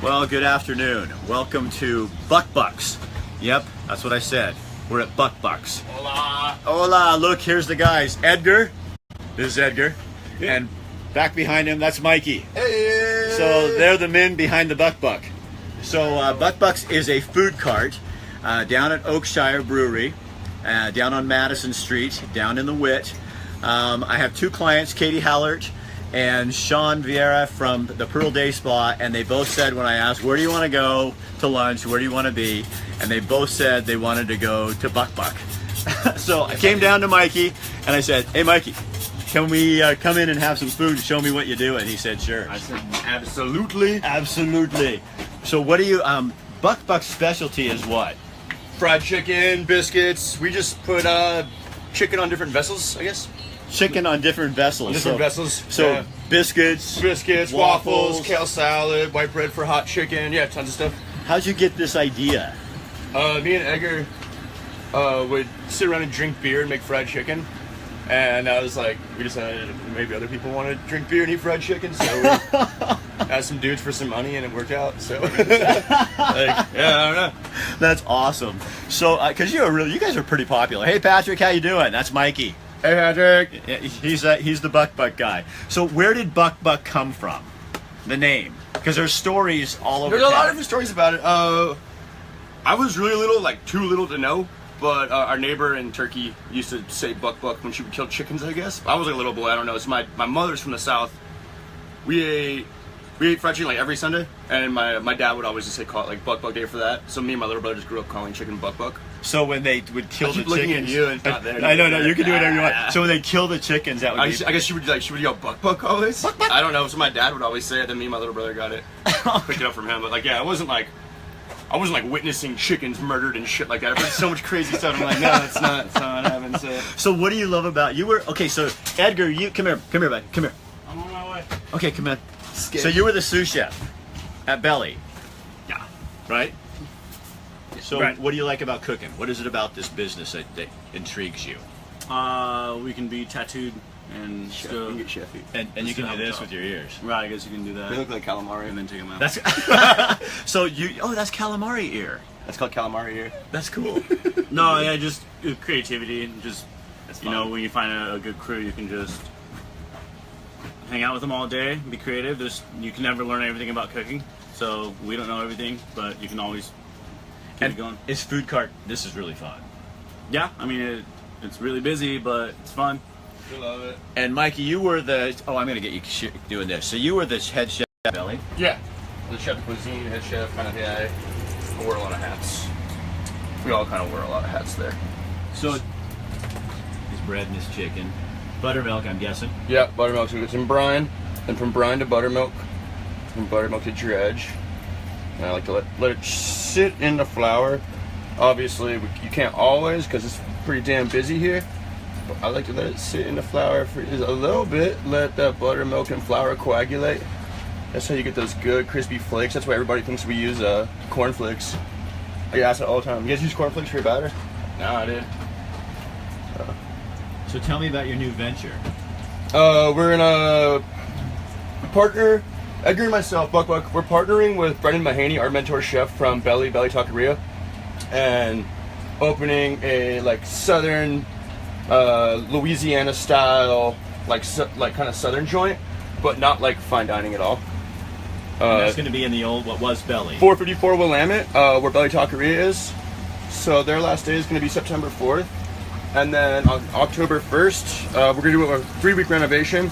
Well, good afternoon. Welcome to Buck Bucks. Yep, that's what I said. We're at Buck Bucks. Hola. Hola, look, here's the guys. Edgar. This is Edgar. Yeah. And back behind him, that's Mikey. Hey. So they're the men behind the Buck Buck. So Buck Bucks is a food cart down at Oakshire Brewery, down on Madison Street, down in the Wit. I have two clients, Katie Hallert and Sean Vieira from the Pearl Day Spa, and they both said when I asked, where do you want to go to lunch, where do you want to be, and they both said they wanted to go to Buck Buck. So I came down to Mikey and I said, hey Mikey, can we come in and have some food and show me what you do? And he said, sure. I said, absolutely. Absolutely. So what do you, Buck Buck's specialty is what? Fried chicken, biscuits. We just put chicken on different vessels, I guess. Chicken on different vessels. Vessels. So yeah. biscuits, waffles, kale salad, white bread for hot chicken. Yeah, tons of stuff. How'd you get this idea? Me and Edgar would sit around and drink beer and make fried chicken. And I was like, we decided maybe other people want to drink beer and eat fried chicken, so we asked some dudes for some money, and it worked out. So, I don't know. That's awesome. So, because you guys are pretty popular. Hey, Patrick, how you doing? That's Mikey. Hey, Patrick. Yeah, he's the Buck Buck guy. So, where did Buck Buck come from? The name, because there's stories all over. There's a lot of different stories about it. I was really little, like too little to know. But our neighbor in Turkey used to say buck buck when she would kill chickens, I guess. I was like a little boy, I don't know. It's my mother's from the South. We ate fried chicken like every Sunday, and my dad would always just say call it like buck buck day for that. So me and my little brother just grew up calling chicken buck buck. So when they would kill the chickens, looking at you and it's not there. I know, you can do whatever you want. So when they kill the chickens, that would I be. guess she would yell buck buck always. Buck, buck. I don't know. So my dad would always say it. Then me and my little brother got it, picked it up from him. But like, yeah, I wasn't like witnessing chickens murdered and shit like that. I've heard so much crazy stuff. I'm like, no, it's not what happened. So what do you love about you were okay? So Edgar, you come here, buddy, come here. I'm on my way. Okay, come in. So you were the sous chef at Belly. Yeah. Right. So right. What do you like about cooking? What is it about this business that intrigues you? We can be tattooed and You still, can get chefy. And you can do this with your ears. right, I guess you can do that. They look like calamari. And then take them out. That's so that's calamari ear. That's called calamari here. That's cool. No, yeah, just creativity. Just, That's you know, when you find a good crew, you can just hang out with them all day, be creative. You can never learn everything about cooking, so we don't know everything, but you can always keep it going. It's food cart. This is really fun. Yeah, I mean, it's really busy, but it's fun. I love it. And Mikey, you were the. Oh, I'm gonna get you doing this. So you were the head chef at Belly. Yeah. The chef de cuisine, head chef, kind of, yeah, I wore a lot of hats. We all kind of wear a lot of hats there. So his bread and his chicken, buttermilk. I'm guessing. Yeah, buttermilk. So it's in brine, and from brine to buttermilk, from buttermilk to dredge. And I like to let it sit in the flour. Obviously, you can't always because it's pretty damn busy here. But I like to let it sit in the flour for just a little bit. Let that buttermilk and flour coagulate. That's how you get those good crispy flakes. That's why everybody thinks we use corn flakes. I get asked that all the time. You guys use corn flakes for your batter? No, I did. So tell me about your new venture. We're in a partner, Edgar and myself, Buck Buck. We're partnering with Brendan Mahaney, our mentor chef from Belly Taqueria, and opening a like southern Louisiana style, like kind of southern joint, but not like fine dining at all. That's going to be in the old what was Belly. 454 Willamette, where Belly Taqueria is. So their last day is going to be September 4th. And then on October 1st, we're going to do a 3-week renovation,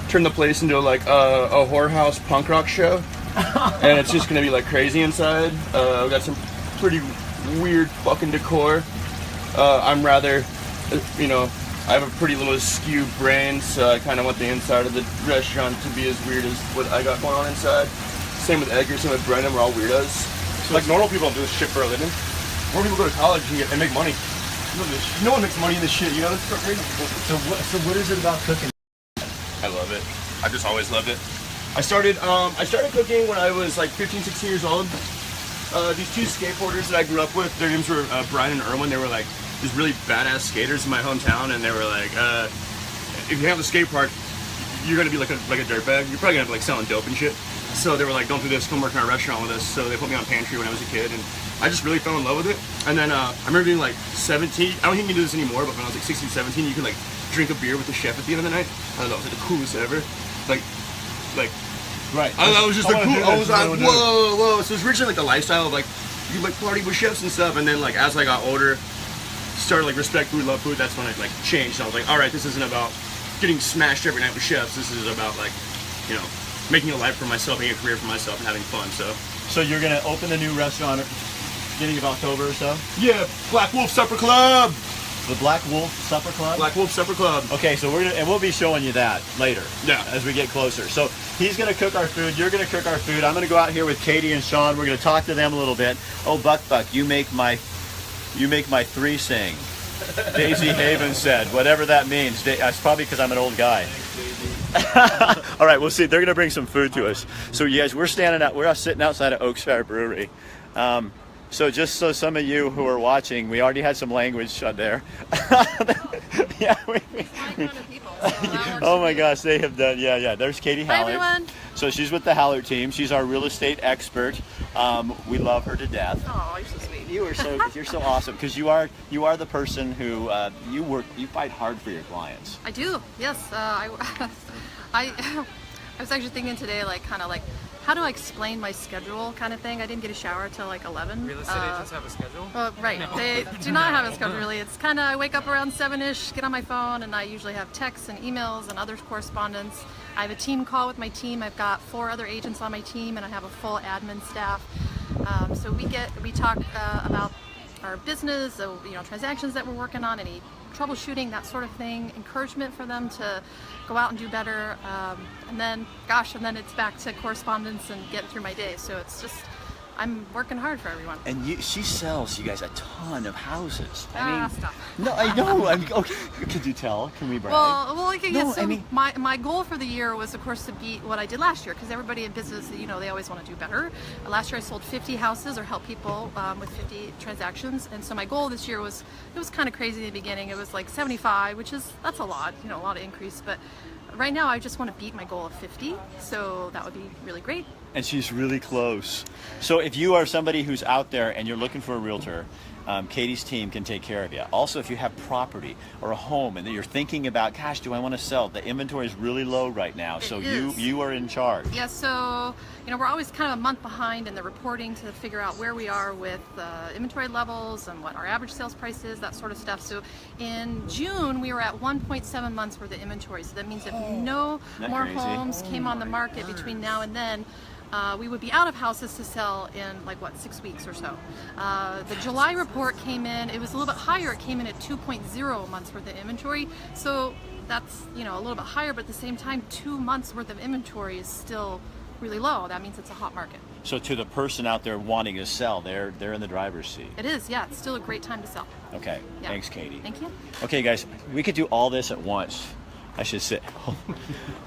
turn the place into like a whorehouse punk rock show. And it's just going to be like crazy inside. We got some pretty weird fucking decor. I'm rather, I have a pretty little askew brain, so I kind of want the inside of the restaurant to be as weird as what I got going on inside. Same with Edgar, same with Brendan, we're all weirdos. So like normal people don't do this shit for a living. Normal people go to college and make money. No one makes money in this shit, you know? That's so crazy. So what is it about cooking? I love it. I've just always loved it. I started cooking when I was like 15, 16 years old. These two skateboarders that I grew up with, their names were Brian and Erwin. They were like these really badass skaters in my hometown, and they were like, if you have the skate park, you're gonna be like a dirtbag. You're probably gonna be like selling dope and shit. So they were like, don't do this, come work in our restaurant with us. So they put me on pantry when I was a kid, and I just really fell in love with it. And then I remember being like 17, I don't think you can do this anymore, but when I was like 16, 17, you could like drink a beer with the chef at the end of the night. I don't know, it was like the coolest ever. Like, Right. I was just like, cool. I was like, wanna do whoa. So it was originally like the lifestyle of like, you like party with chefs and stuff. And then like as I got older, started like respect food, love food. That's when I like changed. I was like, all right, this isn't about getting smashed every night with chefs. This is about like, you know, making a life for myself, making a career for myself, and having fun. So you're gonna open the new restaurant at beginning of October or so? Yeah, Black Wolf Supper Club. The Black Wolf Supper Club? Black Wolf Supper Club. Okay, so we'll be showing you that later. Yeah. As we get closer. So he's gonna cook our food, you're gonna cook our food. I'm gonna go out here with Katie and Sean. We're gonna talk to them a little bit. Oh, Buck, you make my three sing. Daisy Haven said, whatever that means. It's probably because I'm an old guy. All right, we'll see. They're gonna bring some food to us. So you guys, we're sitting outside of Oakshire Brewery. So just so some of you who are watching, we already had some language on there. Yeah. Oh my gosh, they have done. Yeah. There's Katie Hallett. Hi everyone. So she's with the Hallett team. She's our real estate expert. We love her to death. Oh, you're so sweet. You're so awesome because you are the person who you fight hard for your clients. I do. Yes. I was actually thinking today, like, kind of like, how do I explain my schedule kind of thing? I didn't get a shower till like 11. Real estate agents have a schedule? Right. No. They do not have a schedule really. It's kind of, I wake up around 7-ish, get on my phone, and I usually have texts and emails and other correspondence. I have a team call with my team. I've got 4 other agents on my team, and I have a full admin staff. So we talk about our business, transactions that we're working on, any troubleshooting, that sort of thing, encouragement for them to go out and do better, and then it's back to correspondence and getting through my day. So it's just, I'm working hard for everyone. And she sells you guys a ton of houses. Stop. No, I know. I mean, okay, could you tell? Can we brag? My goal for the year was, of course, to beat what I did last year, because everybody in business, they always want to do better. Last year I sold 50 houses or helped people with 50 transactions, and so my goal this year was, it was kind of crazy in the beginning. It was like 75, that's a lot, a lot of increase, but right now I just want to beat my goal of 50, so that would be really great. And she's really close. So if you are somebody who's out there and you're looking for a realtor, Katie's team can take care of you. Also, if you have property or a home and you're thinking about, gosh, do I want to sell? The inventory is really low right now, so you are in charge. Yeah, so we're always kind of a month behind in the reporting to figure out where we are with inventory levels and what our average sales price is, that sort of stuff. So in June, we were at 1.7 months worth of inventory. So that means if no more homes came on the market between now and then, we would be out of houses to sell in 6 weeks or so. The July report came in, it was a little bit higher. It came in at 2.0 months worth of inventory. So that's, a little bit higher, but at the same time, 2 months worth of inventory is still really low. That means it's a hot market. So to the person out there wanting to sell, they're in the driver's seat. It is, yeah. It's still a great time to sell. Okay, yeah. Thanks, Katie. Thank you. Okay, guys, we could do all this at once. I should sit.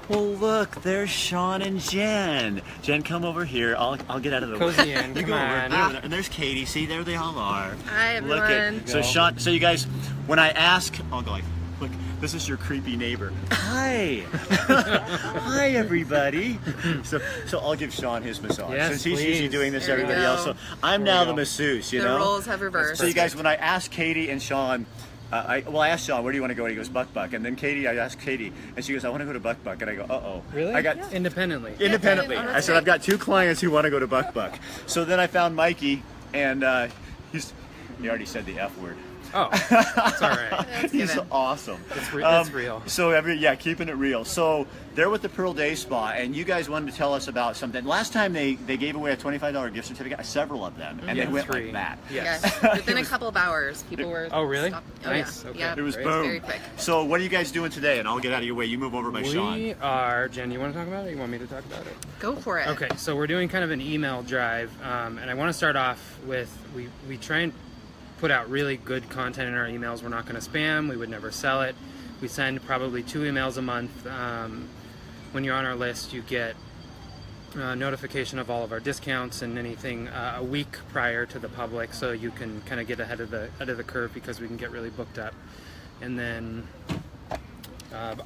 Well, look, there's Sean and Jen. Jen, come over here. I'll get out of the way. Cozy in, come on. And there's Katie. See, there they all are. Hi, everyone. So Sean, so you guys, when I ask, I'll go like, look, this is your creepy neighbor. Hi. Hi, everybody. So I'll give Sean his massage. Yes, since he's please. usually doing this, There we everybody go. else. So I'm now the masseuse, The roles have reversed. So you guys, when I ask Katie and Sean, I asked Sean, where do you want to go? And he goes, Buck. And then I asked Katie, and she goes, I want to go to Buck. And I go, uh-oh. Really? I got Independentally. Independently. Yeah, I said, I've got 2 clients who want to go to Buck. So then I found Mikey, and he already said the F word. Oh, it's all right. He's awesome. It's real. So keeping it real. So they're with the Pearl Day Spa, and you guys wanted to tell us about something. Last time they gave away a $25 gift certificate, several of them, and they went 3. like that. Yes. Within a couple of hours, people were. Oh, really? stopped. Nice. Yeah. Okay. Yeah. It was Great. boom. Very quick. So what are you guys doing today? And I'll get out of your way. You move over by Sean. We are, Jen, you want to talk about it or you want me to talk about it? Go for it. Okay, so we're doing kind of an email drive, and I want to start off with, we try and put out really good content in our emails. We're not going to spam. We would never sell it. We send probably 2 emails a month. When you're on our list, you get notification of all of our discounts and anything a week prior to the public, so you can kind of get ahead of the curve because we can get really booked up. And then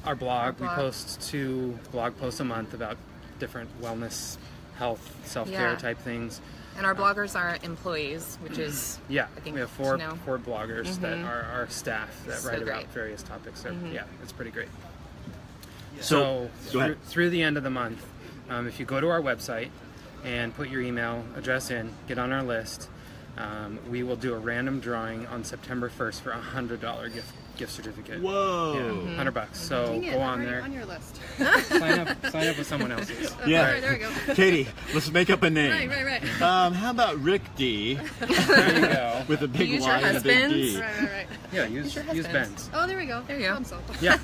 our blog, we post 2 blog posts a month about different wellness health, self-care Yeah. type things. And our bloggers are employees, which is Yeah, I think we have to four know. bloggers that are our staff that So write about great. various topics. So yeah, it's pretty great. So, go ahead. through the end of the month, if you go to our website and put your email address in, get on our list, we will do a random drawing on September 1st for a $100 gift certificate. Whoa. Yeah, $100. So Dang it, go I'm on already there, on your list. sign up with someone else's. Yeah. All right, there we go. Katie, let's make up a name. Right. How about Rick D There you go. with a big Use your Y and a big D? husband's. Right. Yeah, use your Ben's. husband's. Oh, there we go. There you go. I'm so- Yeah.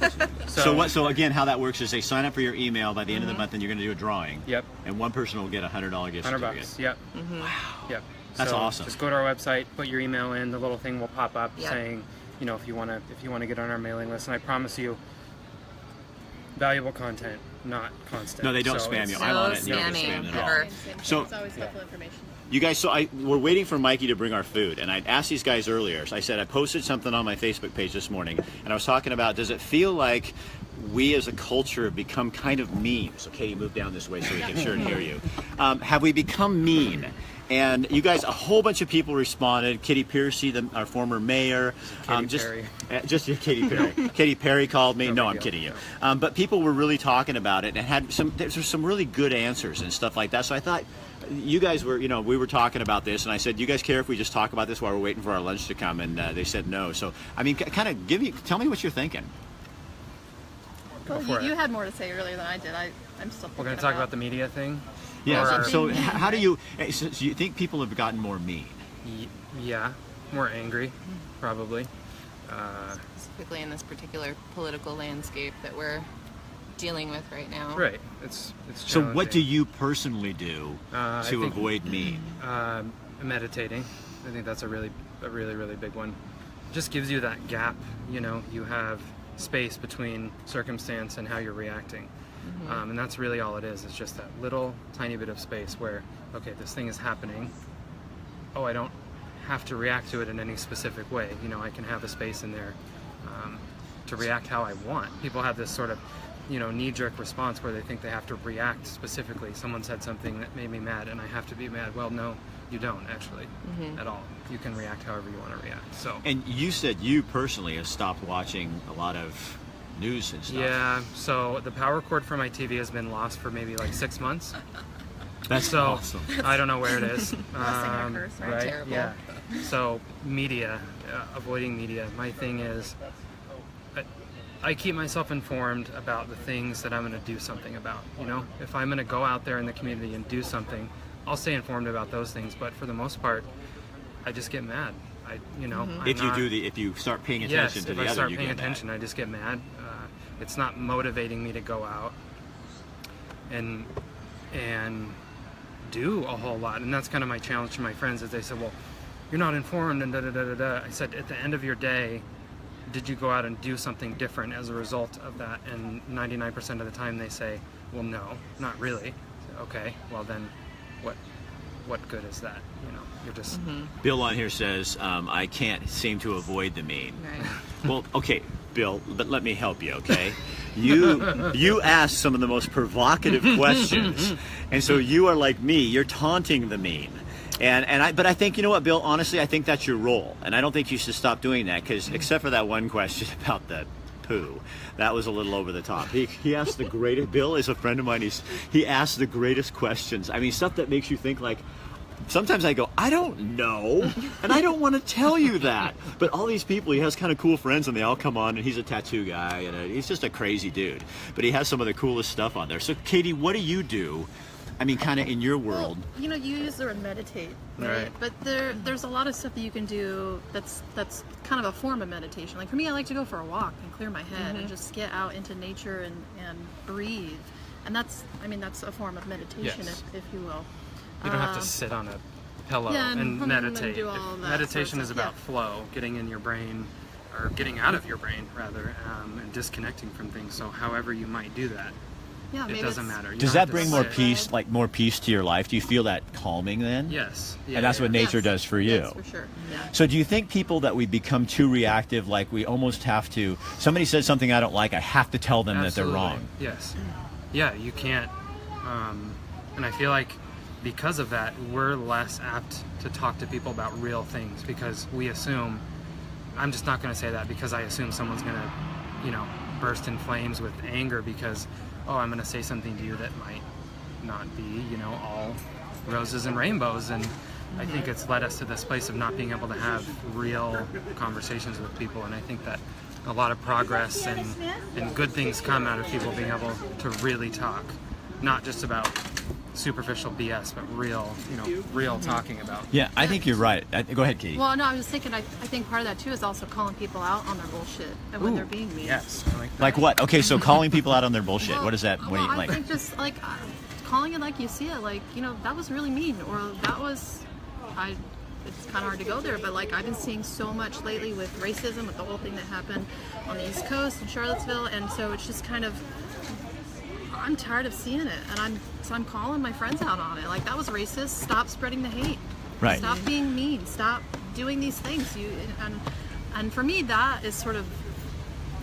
So again, how that works is they sign up for your email by the end of the month, and you're going to do a drawing. Yep. And one person will get a $100 gift certificate. $100. Yep. Wow. Yep. That's So awesome. Just go to our website, put your email in. The little thing will pop up Yep. saying, you know, if you want to get on our mailing list. And I promise you, valuable content, not constant. No, they don't So spam it's- you. I'm on it. No No spamming, spam at all. ever. So- it's always helpful information. You guys, we're waiting for Mikey to bring our food, and I asked these guys earlier. So I said I posted something on my Facebook page this morning, and I was talking about, does it feel like we as a culture have become kind of mean? So Katie, move down this way so we can sure hear you. Have we become mean? And you guys, a whole bunch of people responded. Kitty Piercy, our former mayor. Perry. Just Katy Perry. Katy Perry called me. No, big I'm deal. kidding you. But people were really talking about it and had there were some really good answers and stuff like that. So I thought you guys were, we were talking about this, and I said, you guys care if we just talk about this while we're waiting for our lunch to come? And they said no. So I mean, kind of tell me what you're thinking. Well, for you it. had more to say earlier than I did. I'm still. We're going to talk about the media thing. Yeah. Or- So how do you? So you think people have gotten more mean? Yeah, more angry, probably. Specifically in this particular political landscape that we're dealing with right now. Right. It's So what do challenging. you personally do I to think- avoid mean? Meditating. I think that's a really big one. Just gives you that gap. You have space between circumstance and how you're reacting. And that's really all it is. It's just that little tiny bit of space where, okay, this thing is happening. Oh, I don't have to react to it in any specific way. I can have a space in there to react how I want. People have this sort of, knee-jerk response where they think they have to react specifically. Someone said something that made me mad and I have to be mad. Well, no, you don't actually at all. You can react however you want to react. So. And you said you personally have stopped watching a lot of news and stuff. Yeah, so the power cord for my TV has been lost for maybe like 6 months. That's So awesome. I don't know where it is. our curse, right? Right? Terrible. Yeah. So media, avoiding media. My thing is, I keep myself informed about the things that I'm going to do something about. If I'm going to go out there in the community and do something, I'll stay informed about those things. But for the most part, I just get mad. I'm If not- if you start paying Yes, attention to if the I other, start you paying get mad. attention, I just get mad. It's not motivating me to go out and do a whole lot. And that's kind of my challenge to my friends. Is they said, "Well, you're not informed," and da da da da da. I said, at the end of your day, did you go out and do something different as a result of that? And 99% of the time, they say, "Well, no, not really." I said, okay, well then, what good is that? You're just. Bill on here says, I can't seem to avoid the mean. Right. Well, okay, Bill, but let me help you, okay? You asked some of the most provocative questions, and so you are like me. You're taunting the mean. But I think, you know what, Bill, honestly, I think that's your role. And I don't think you should stop doing that, because except for that one question about the poo, that was a little over the top. He asked the greatest, Bill is a friend of mine, he asked the greatest questions. I mean, stuff that makes you think like, sometimes I go, I don't know, and I don't want to tell you that. But all these people, he has kind of cool friends, and they all come on, and he's a tattoo guy, and he's just a crazy dude. But he has some of the coolest stuff on there. So, Katie, what do you do? I mean, kind of in your world. Well, you use the word meditate, right? Right. But there's a lot of stuff that you can do that's kind of a form of meditation. Like for me, I like to go for a walk and clear my head and just get out into nature and breathe. And that's a form of meditation, Yes. if you will. You don't have to sit on a pillow yeah, and and meditate. do all that Meditation sort of is stuff, about yeah. flow, getting in your brain, or getting out of your brain rather, and disconnecting from things. So however you might do that, Yeah, it maybe doesn't it's- matter. You Does don't that have to bring more sit. peace, like more peace to your life? Do you feel that calming then? Yes. Yeah, And that's what yeah. nature Yes. does for you. Yes, for sure. Yeah. So do you think people that we become too reactive, like we almost have to, somebody says something I don't like, I have to tell them that they're Absolutely. wrong? Yes. Yeah, you can't And I feel like because of that, we're less apt to talk to people about real things because we assume, I'm just not going to say that because I assume someone's going to, you know, burst in flames with anger because, oh, I'm going to say something to you that might not be, you know, all roses and rainbows. And I think it's led us to this place of not being able to have real conversations with people. And I think that a lot of progress and good things come out of people being able to really talk, not just about superficial BS, but real, you know, real talking about. Yeah, I think you're right. Go ahead, Katie. Well, no, I was thinking, I think part of that too is also calling people out on their bullshit and when they're being mean. Yes. I like that. Like what? Okay, so calling people out on their bullshit. Well, What is that? What do you I like? think just like calling it like you see it, like, you know, that was really mean, or that was, it's kind of hard to go there, but like I've been seeing so much lately with racism, with the whole thing that happened on the East Coast in Charlottesville, and so it's just kind of, I'm tired of seeing it, and I'm calling my friends out on it. Like, that was racist. Stop spreading the hate. Right. Stop being mean. Stop doing these things. And for me, that is sort of,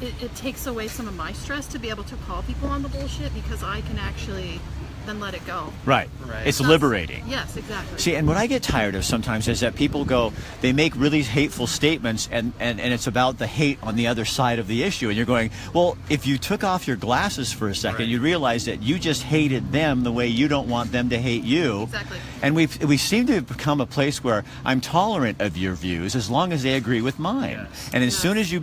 it takes away some of my stress to be able to call people on the bullshit because I can actually then let it go. Right. Right. It's liberating. Yes, exactly. See, and what I get tired of sometimes is that people go, they make really hateful statements, and it's about the hate on the other side of the issue. And you're going, well, if you took off your glasses for a second, Right. you'd realize that you just hated them the way you don't want them to hate you. Exactly. And we seem to have become a place where I'm tolerant of your views as long as they agree with mine. Yes. And as soon as you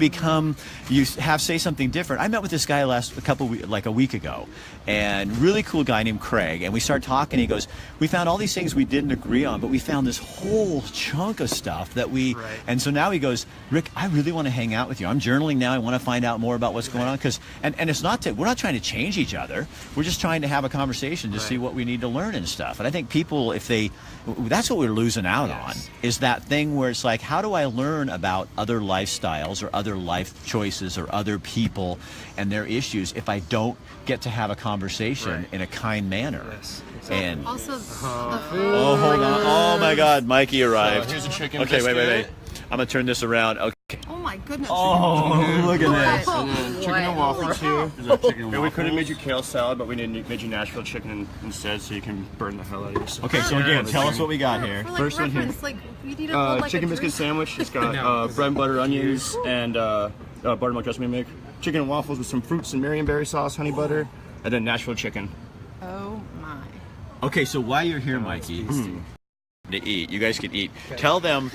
say something different. I met with this guy like a week ago, and really cool guy named Craig, and we started talking. He goes, we found all these things we didn't agree on, but we found this whole chunk of stuff that we, Right. and so now he goes, Rick, I really want to hang out with you. I'm journaling now. I want to find out more about what's going on, because, and it's not we're not trying to change each other. We're just trying to have a conversation to Right. see what we need to learn and stuff. And I think people, that's what we're losing out on, is that thing where it's like, how do I learn about other lifestyles or other life choices or other people and their issues if I don't get to have a conversation Right. in a kind manner? Yes. And Also, oh, hold on. Oh my God, Mikey arrived. Here's a chicken Okay, wait. biscuit. I'm gonna turn this around. Okay. oh my goodness. Oh, look at this. Oh, Chicken and boy. waffles here. Chicken Yeah, we could have made you kale salad, but we made you Nashville chicken instead, so you can burn the hell out of yourself. Okay, so again, tell us what we got here. For, like, First one here. reference, like, you need to hold, like, Chicken a biscuit drink. sandwich. It's got No. bread and butter, onions, and buttermilk dressing we make. Chicken and waffles with some fruits and Marionberry sauce, honey butter, and then Nashville chicken. Oh my. Okay, so while you're here, Mikey, to eat, you guys can eat. Tell them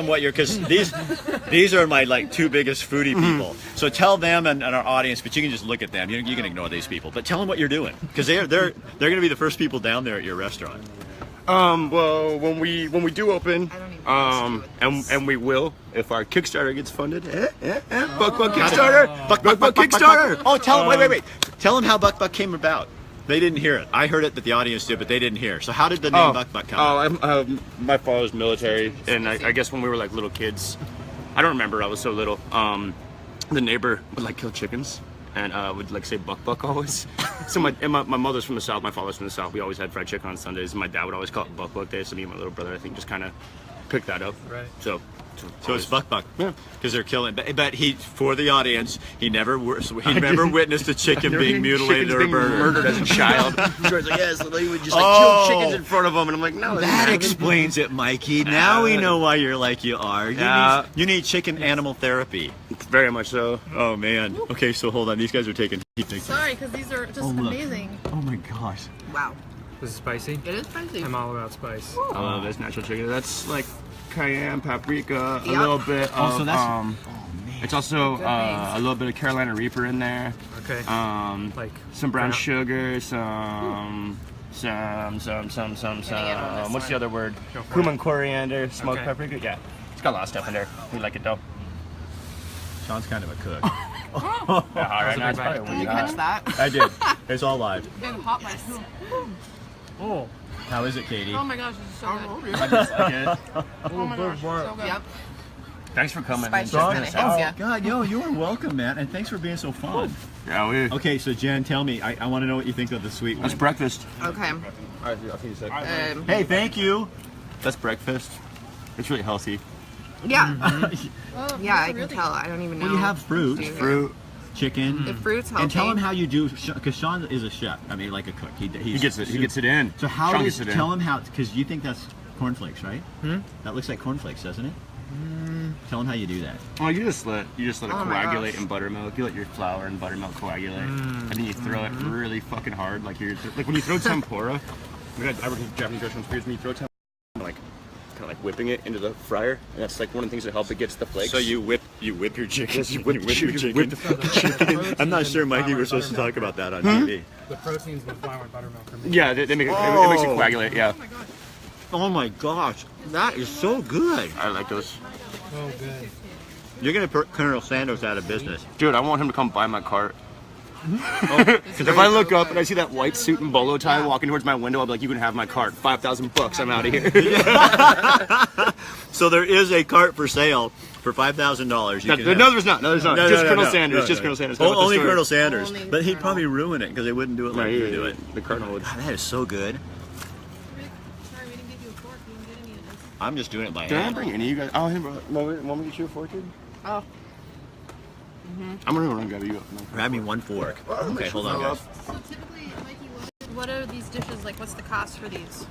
what you're, because these are my like two biggest foodie people. So tell them and our audience, but you can just look at them. You can ignore these people, but tell them what you're doing, because they're going to be the first people down there at your restaurant. Well, when we do open, I don't even know what to do with and we will if our Kickstarter gets funded. Buck Kickstarter. Buck Kickstarter. Oh, tell them. Wait. Tell them how Buck came about. They didn't hear it. I heard it that the audience did, but they didn't hear. So how did the name Buck come? My father's military, and I guess when we were like little kids, I don't remember. I was so little. The neighbor would like kill chickens, and would like say Buck always. So my mother's from the South, my father's from the South. We always had fried chicken on Sundays, and my dad would always call it Buck Day. So me and my little brother, I think, just kind of picked that up. Right. So So it's Buck. Yeah. Because they're killing. But he, for the audience, he never witnessed a chicken being mutilated or murdered as a child. George's like, yes, they would just like Oh. kill chickens in front of him, and I'm like, no, That explains it, Mikey. Now we know why you're like you are. You need chicken animal therapy. very much so. Oh man. Okay, so hold on. These guys are taking. Sorry, because these are just look. amazing. Oh my gosh. Wow. This is spicy. It is spicy. I'm all about spice. I love this natural chicken. That's like cayenne, paprika, a Yep. little bit of. Oh, so that's. oh man. It's also a little bit of Carolina Reaper in there. Okay. Like some brown sugar, some. What's the other word? Go for Cumin, coriander, smoked Okay. paprika. Yeah, it's got a lot of stuff in there. We like it though. Sean's kind of a cook. Yeah, all right, now it's big bite. probably Did you catch that? I did. It's all live. Big hot rice. Oh. How is it, Katie? Oh my gosh, this is so good. I just like it. Oh my gosh, so good. Yep. Thanks for coming. Spice man. just kinda hits ya. God, you are welcome, man, and thanks for being so fun. Yeah, we. Okay, so Jen, tell me, I want to know what you think of the sweet That's one. breakfast. Okay. I think you said. Hey, thank you. That's breakfast. It's really healthy. Yeah. Oh, Yeah, I really can tell. I don't even know. Well, you have fruit. Do you- Fruit, chicken. The fruit's healthy. And tell him how you do, because Sean is a chef. I mean, like a cook. He gets it in. So how Sean does gets it tell in. him how? Because you think that's cornflakes, right? That looks like cornflakes, doesn't it? Tell him how you do that. Oh, you just let it Oh my coagulate gosh. in buttermilk. You let your flour and buttermilk coagulate, and then you throw it really fucking hard, like when you throw tempura. I work in Japanese restaurants when you throw tempura, like kind of like whipping it into the fryer, and that's like one of the things that help it gets the flakes. So you whip your chicken. Yes, you whip your chicken. I'm not sure, Mikey. We're supposed to talk about that on TV. The proteins in the flour and buttermilk are Yeah, they make it makes it coagulate. Yeah, Oh my gosh, that is so good. I like those. so good. You're gonna put Colonel Sanders out of business. Dude, I want him to come buy my cart. Because if I look up and I see that white suit and bolo tie walking towards my window, I'll be like, "You can have my cart. $5,000. I'm out of here." So there is a cart for sale for $5,000. No, there's not. Just Colonel Sanders. Just Colonel Sanders. Only Colonel Sanders. Only But he'd Colonel. probably ruin it because they wouldn't do it like you do it. The Colonel would. God, that is so good. Sorry, we didn't get you a fork. You didn't get any of this. I'm just doing it by Did I hand. bring any of you guys? Oh, want me to get you a fork, dude? Oh. I'm gonna run grab you. Grab me one fork. Okay, hold on, guys. So typically, Mikey, what are these dishes like? What's the cost for these?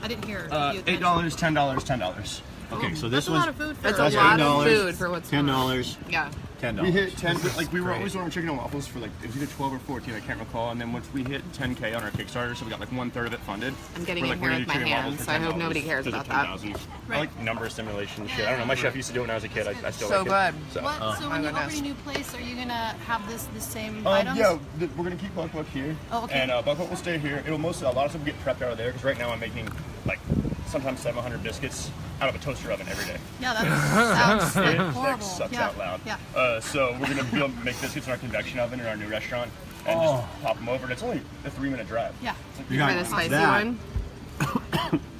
I didn't hear. if you had $8, $10. Okay, so That's this a one's lot of food for That's a a lot of $8, food for what's $10, Yeah. $10. We hit 10. Like we were always ordering chicken and waffles for like it was either 12 or 14. I can't recall. And then once we hit 10K on our Kickstarter, so we got like 1/3 of it funded. I'm getting we're in like, here we're with gonna my do chicken and waffles hands, for so I hope $10 nobody cares to the about that. 10,000. I Right. like number simulation shit. I don't know. My chef used to do it when I was a kid. I still So like good. it. So. What? So my when you goodness. open a new place, are you gonna have the same items? Yeah, we're gonna keep Buck here. Oh, okay. And Buck will stay here. It'll mostly a lot of stuff will get prepped out of there because right now I'm making like sometimes 700 biscuits out of a toaster oven every day. Yeah, that sounds like It horrible. like, sucks yeah. out loud. Yeah. So we're gonna be able to make biscuits in our convection oven in our new restaurant and just pop them over. And it's only a 3-minute drive. Yeah. You For got the spicy that. one,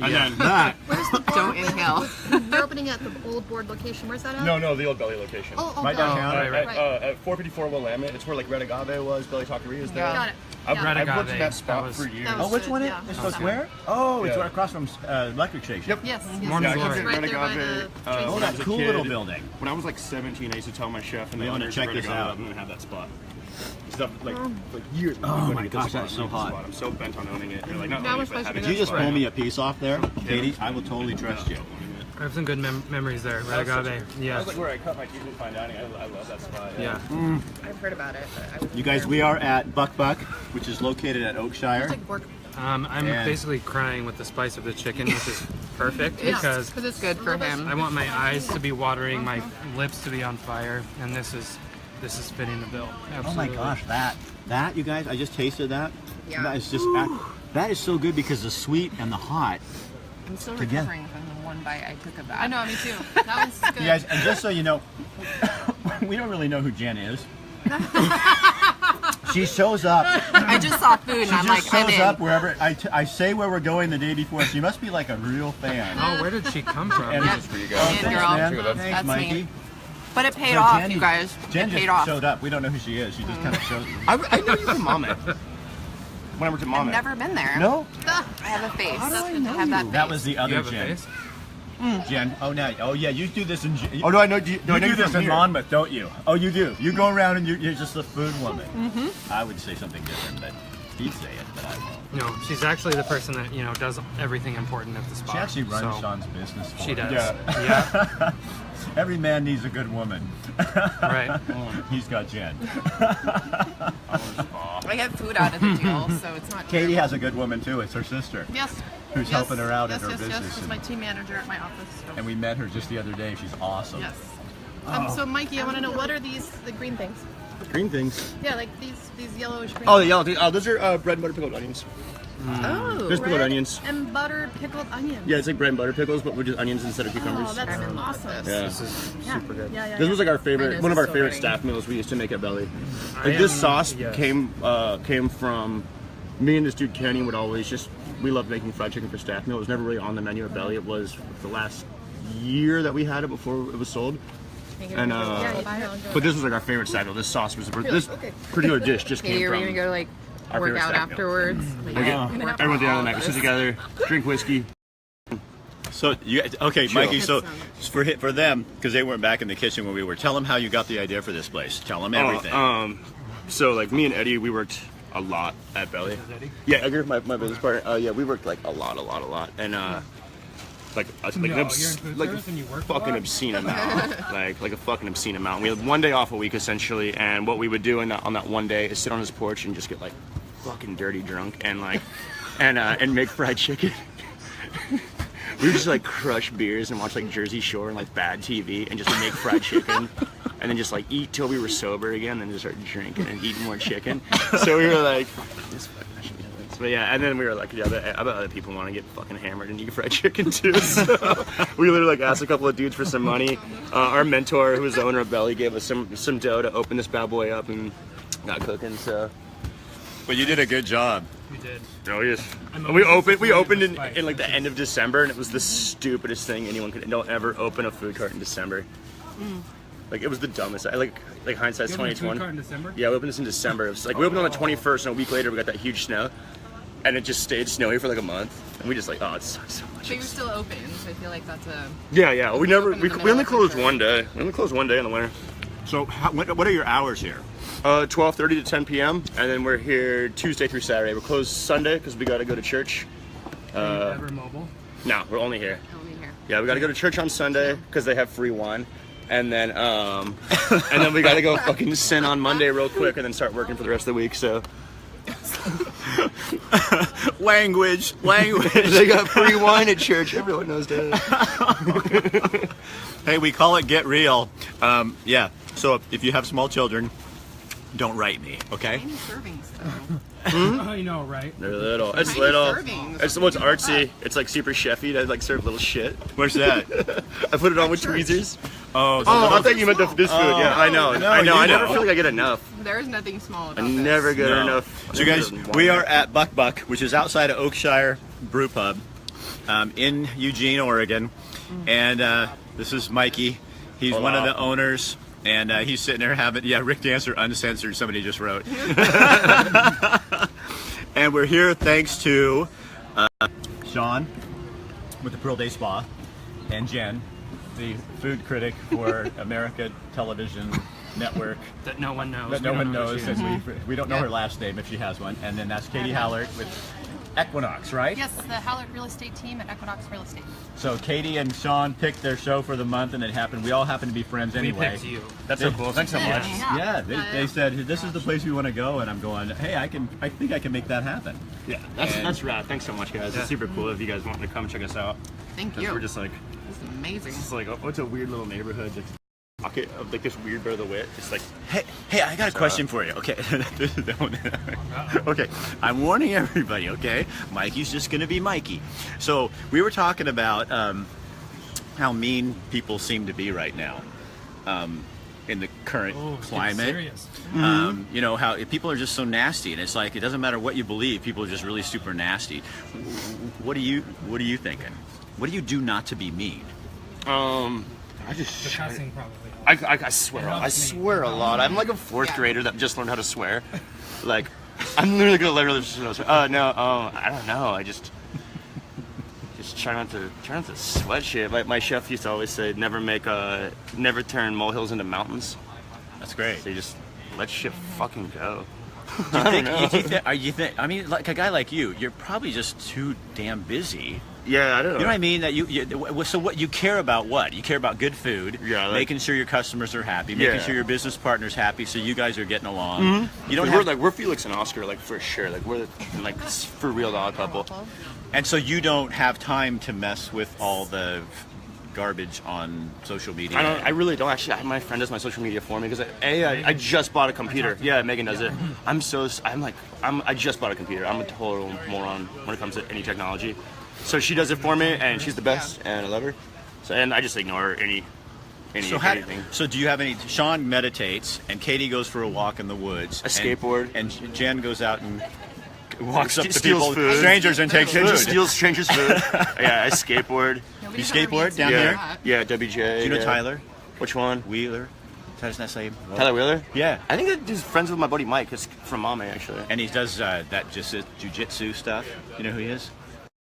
And then That. Where's the don't inhale. You're opening at the Old Board location. Where's that at? no, the Old Belly location. Oh, Right got it. downtown? At, Right. at 454 Willamette. It's where like Red Agave was. Belly Taqueria is there. Yeah. Got it. I've, Yeah. I've worked Agave, in that spot that was- for years. that was- Oh, which one? Yeah. It's supposed where? Oh, it's Yeah. right across from Electric Station. Yep. Yes. yes, Morning yes, Yeah, I Glory. did right Red there by Agave. the Oh, train when I that was a cool kid, little building. When I was like 17, I used to tell my chef and We the wanna owners check of Red this Agave out. I'm gonna have that spot. Stuff like years. Oh I'm gonna my get gosh, this spot, that's so I'm gonna get this hot. spot. I'm so bent on owning it. You're like, not That owning was it, but supposed to having be Did you it. just pull me a piece off there, Katie? I will totally trust you. I have some good memories there. Red Agave. That Yeah. was like where I cut my teeth in fine dining. I love that spot. Yeah. I've heard about it. But I was You guys, we are at Buck Buck, which is located at Oakshire. It's like work. I'm And- basically crying with the spice of the chicken, which is perfect Yeah. because it's good for him. I want my eyes to be watering, my lips to be on fire, and this is fitting the bill. Oh my Absolutely. gosh, that you guys, I just tasted that. Yeah. That is just that is so good because the sweet and the hot. I'm still Together. recovering from the one bite I took of that. I know, me too. That one's good. You guys, and just so you know, we don't really know who Jen is. She shows up. I just saw food and She I'm just like, I'm shows in. up wherever I say where we're going the day before. She must be like a real fan. Oh, where did she come from? And Yep. This is for you oh, guys. thanks, girl. man. That's Thanks, me. Mikey. But it paid So off, Jen- you guys. Jen it paid just off. showed up. We don't know who she is. She just kind of showed. I know you from Mama. When I worked at Mama. I've never been there. No, I have a face. How do I I know have that you? face. that was the You other have a Jen. face? Jen. Oh, now. Oh, yeah. You do this in. Oh, do I know? Do You I know do you this from in here? Monmouth, don't you? Oh, you do. You go around and you're just a food woman. I would say something different, but he'd say it, but I won't. No, she's actually the person that does everything important at the spot. She actually runs so Sean's business. For She him. does. Yeah. Yeah. Every man needs a good woman. Right. He's got Jen. I get food out of the deal, so it's not Katie terrible. has a good woman too. It's her sister. Yes. Who's yes, helping her out yes, at her yes, business Yes, she's and- my team manager at my office. So. And we met her just the other day. She's awesome. Yes. Oh. So Mikey, I want to know, what are the green things? Green things. Yeah, like these yellowish green. Oh, the yellow things. Oh, those are bread and butter pickled onions. Oh, There's pickled Bread onions. and butter pickled onions. Yeah, it's like bread and butter pickles, but with just onions instead of cucumbers. Oh, that's awesome. Yeah. This is Yeah. super good. Yeah, yeah, This was like our My favorite, nose one of is our still favorite running. staff meals we used to make at Belly. I Like this am- sauce yes. came from me and this dude Kenny would always we loved making fried chicken for staff meal. It was never really on the menu at Belly. It was the last year that we had it before it was sold. And Yeah, you can. but this was like our favorite staff meal. This sauce was this particular dish just Hey, came are we from. gonna go like our work favorite out staff meal. afterwards? Like, Okay, we're gonna have to everyone at the end of all the night, we sit this. together, drink whiskey. So you okay, Chill. Mikey? So It's, for them, because they weren't back in the kitchen when we were. Tell them how you got the idea for this place. Tell them everything. So like me and Eddie, we worked a lot at Belly. Yeah, Edgar, my business partner. Yeah, we worked like a lot, and like you're in food service and you work a fucking lot? obscene amount, like a fucking obscene amount. We had one day off a week essentially, and what we would do on that one day is sit on his porch and just get like fucking dirty drunk and like and make fried chicken. We would just like crush beers and watch like Jersey Shore and like bad TV and just make fried chicken and then just like eat till we were sober again, then just start drinking and eating more chicken. So we were like, this fucking I should be doing this. But yeah, and then we were like, yeah, I bet other people want to get fucking hammered and eat fried chicken too. So we literally like asked a couple of dudes for some money. Our mentor, who was the owner of Belly, gave us some dough to open this bad boy up and got cooking. So. But you did a good job. We did. Oh yes. I'm We always opened disappointed in like the end of December, and it was the stupidest thing anyone could. Don't ever open a food cart in December. Like it was the dumbest. Like hindsight's You opened a 2020. food cart in December? Yeah, we opened this in December. It was like we opened on the 21st, and a week later we got that huge snow, and it just stayed snowy for like a month, and we just like, oh, it sucks so much. But you're still open, so I feel like that's a. Yeah. We never. open in the We middle only of closed winter. one day. We only closed one day in the winter. So what are your hours here? 12:30 to 10 p.m. and then we're here Tuesday through Saturday. We're closed Sunday because we got to go to church. Are you ever mobile? No, we're only here. Only here. Yeah, we got to go to church on Sunday because they have free wine, and then we got to go fucking sin on Monday real quick, and then start working for the rest of the week. So Language. they got free wine at church. Everyone knows that. Hey, we call it get real. Yeah. So if you have small children, don't write me, okay? Tiny servings though. I know, right? They're little. It's Tiny little. servings. It's what's artsy. It's like super chefy. I like serve little shit. Where's that? I put it on with Church. tweezers. Oh, Oh, I thought you meant this food. Yeah, I know. no, I know. you I never know. feel like I get enough. There's nothing small about I this. never get No. enough. So guys, we are at Buck Buck, which is outside of Oakshire Brew Pub in Eugene, Oregon. And this is Mikey. He's one of the owners. And he's sitting there having, Rick Dancer Uncensored, somebody just wrote. And we're here thanks to Sean with the Pearl Day Spa and Jen, the food critic for America Television Network. That no one knows. That We no don't one know who knows, she is. and we don't know Yeah. her last name if she has one. And then that's Katie Hallert with Equinox, right? Yes, the Hallett Real Estate team at Equinox Real Estate. So Katie and Sean picked their show for the month, and it happened. We all happen to be friends We anyway. picked you. That's so cool. Thanks so much. Yeah, they said this is the place we want to go, and I'm going. Hey, I think I can make that happen. Yeah, And- that's rad. Thanks so much, guys. Yeah. It's super cool if you guys want to come check us out. Thank 'Cause you. we're just like, This is amazing. it's like, oh, it's a weird little neighborhood. It's pocket of like this weird bit of the wit. It's like, Hey, I got a question for you. Okay, okay, I'm warning everybody. Okay, Mikey's just gonna be Mikey. So we were talking about how mean people seem to be right now in the current Oh, it's getting climate. serious. You know how people are just so nasty, and it's like it doesn't matter what you believe. People are just really super nasty. What are you thinking? What do you do not to be mean? I The just, cussing probably. I swear, I swear a lot. I'm like a fourth grader that just learned how to swear. Like, I'm literally gonna learn to swear. I don't know. I just try not to sweat shit. My chef used to always say, never turn molehills into mountains. That's great. So you just let shit fucking go. You think? I mean, like a guy like you, you're probably just too damn busy. Yeah, I don't know. You know what I mean? That so what you care about? What you care about? Good food. Yeah, like- making sure your customers are happy, making Yeah. sure your business partner's happy, so you guys are getting along. You don't We're have, we're Felix and Oscar, like for sure. Like we're like for real the odd couple. and so you don't have time to mess with all the garbage on social media. I really don't actually. My friend does my social media for me because I just bought a computer. Yeah, Megan does it. I just bought a computer. I'm a total moron when it comes to any technology. So she does it for me, and she's the best, and I love her. So and I just ignore anything. So do you have any? Sean meditates, and Katie goes for a walk in the woods. I skateboard. and Jen goes out and walks up to Steals people, food. strangers, and takes Jen food. just steals strangers' food. Yeah, I skateboard. Nobody's You ever skateboard been down to here? that. Yeah, WJ. Do you know yeah. Tyler Which one? Wheeler? Tyler's not saying. Tyler Wheeler? Yeah. I think that he's friends with my buddy Mike. It's from Mame, actually. And he does that just jujitsu stuff. You know who he is?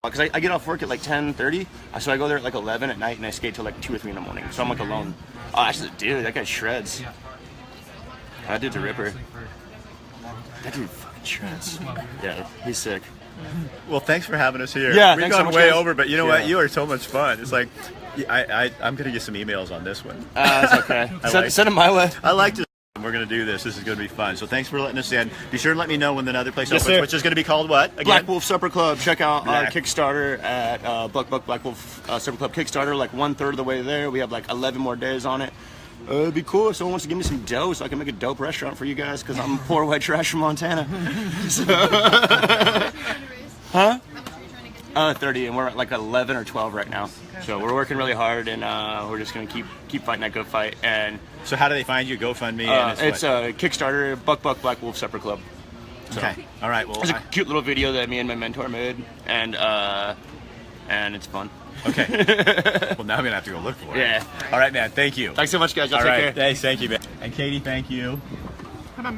Because I get off work at like 10:30, so I go there at like 11 at night and I skate till like 2 or 3 in the morning. So I'm like alone. Oh, actually, dude, that guy shreds. That dude's a ripper. That dude fucking shreds. Yeah, he's sick. Well, thanks for having us here. Yeah, we've thanks gone so much, way guys. over, but you know Yeah. what? You are so much fun. It's like I'm gonna get some emails on this one. That's okay. like- Send him my way. I like to. We're gonna do this. This is gonna be fun. So thanks for letting us in. Be sure to let me know when another place Yes, opens, sir. which is gonna be called what again? Black Wolf Supper Club. Check out our Black. Kickstarter at Black Wolf Supper Club Kickstarter. Like 1/3 of the way there. We have like 11 more days on it. It'd be cool if someone wants to give me some dough so I can make a dope restaurant for you guys because I'm poor white trash from Montana. Huh? 30, and we're at like 11 or 12 right now. So we're working really hard, and we're just gonna keep fighting that good fight. And So how do they find you? GoFundMe. And it's what? a Kickstarter, Black Wolf Supper Club. Okay. All right. Well. It's a cute little video that me and my mentor made, and it's fun. Okay. Well, now I'm gonna have to go look for it. Yeah. All right, man. Thank you. Thanks so much, guys. Y'all All take right. care. Thanks. Thank you, man. And Katie, thank you. Right?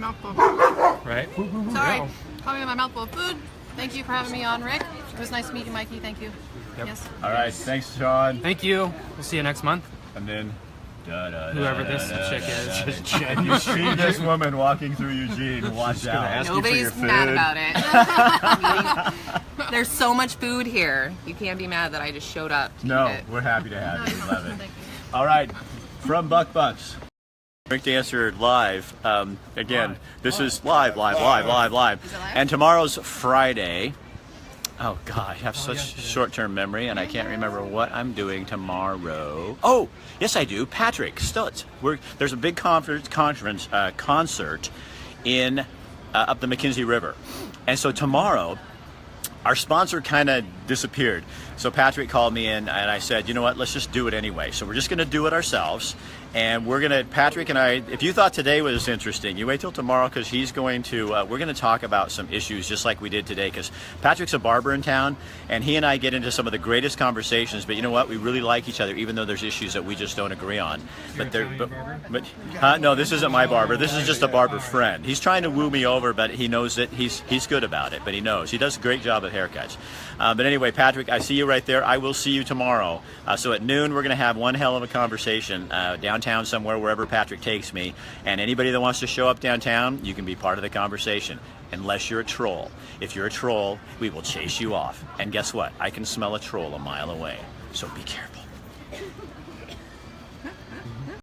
Sorry, probably got my mouthful of food. Thank you for having me on, Rick. It was nice meeting you, Mikey. Thank you. Yep. Yes. All right. Thanks, Sean. Thank you. We'll see you next month. And then. Whoever this chick is. You see this woman walking through Eugene. Watch out. Nobody's mad about it. There's so much food here. You can't be mad that I just showed up to No, eat it. we're happy to have you. Love it. Thank you. All right, from Buck Bucks. Drink Dancer live. Again, this is live. live? And tomorrow's Friday. Oh God, I have such short-term memory, and I can't remember what I'm doing tomorrow. Oh, yes, I do. Patrick Stutz. There's a big concert in up the McKenzie River, and so tomorrow. Our sponsor kind of disappeared. So Patrick called me in and I said, you know what, let's just do it anyway. So we're just gonna do it ourselves. And Patrick and I, if you thought today was interesting, you wait till tomorrow because he's going to, we're gonna talk about some issues just like we did today because Patrick's a barber in town and he and I get into some of the greatest conversations, but you know what, we really like each other even though there's issues that we just don't agree on. No, this isn't my barber. This is just a barber friend. He's trying to woo me over, but he knows that he's good about it, but he knows. He does a great job at haircuts. But anyway, Patrick, I see you right there. I will see you tomorrow. So at noon, we're going to have one hell of a conversation downtown somewhere, wherever Patrick takes me. And anybody that wants to show up downtown, you can be part of the conversation, unless you're a troll. If you're a troll, we will chase you off. And guess what? I can smell a troll a mile away. So be careful.